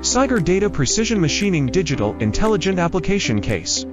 SIGER Data Precision Machining Digital Intelligent Application Case.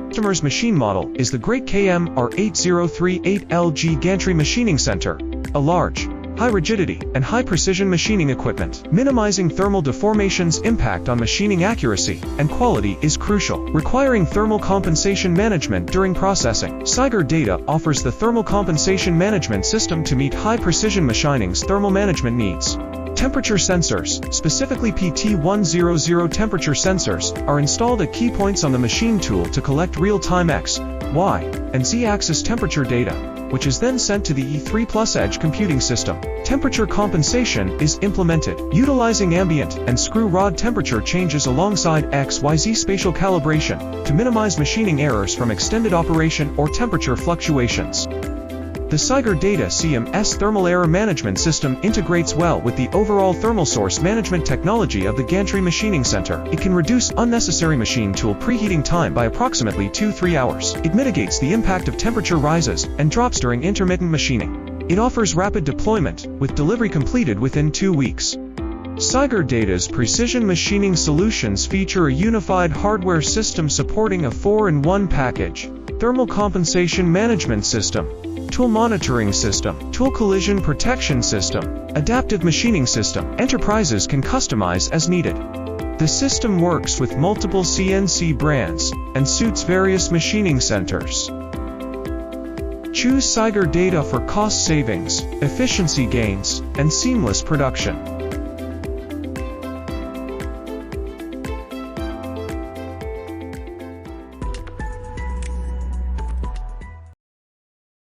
Customer's machine model is the Great KM-R8038LG Gantry Machining Center, a large, high-rigidity, and high-precision machining equipment. Minimizing thermal deformation's impact on machining accuracy and quality is crucial, requiring thermal compensation management during processing. SIGER Data offers the thermal compensation management system to meet high-precision machining's thermal management needs. Temperature sensors, specifically PT100 temperature sensors, are installed at key points on the machine tool to collect real-time X, Y, and Z-axis temperature data, which is then sent to the E3+ Edge computing system. Temperature compensation is implemented, utilizing ambient and screw rod temperature changes alongside XYZ spatial calibration to minimize machining errors from extended operation or temperature fluctuations. The SIGER Data CMS Thermal Error Management System integrates well with the overall thermal source management technology of the Gantry Machining Center. It can reduce unnecessary machine tool preheating time by approximately 2-3 hours. It mitigates the impact of temperature rises and drops during intermittent machining. It offers rapid deployment, with delivery completed within 2 weeks. SIGER Data's precision machining solutions feature a unified hardware system supporting a 4-in-1 package, thermal compensation management system, tool monitoring system, tool collision protection system, adaptive machining system. Enterprises can customize as needed. The system works with multiple CNC brands and suits various machining centers. Choose SIGER Data for cost savings, efficiency gains, and seamless production.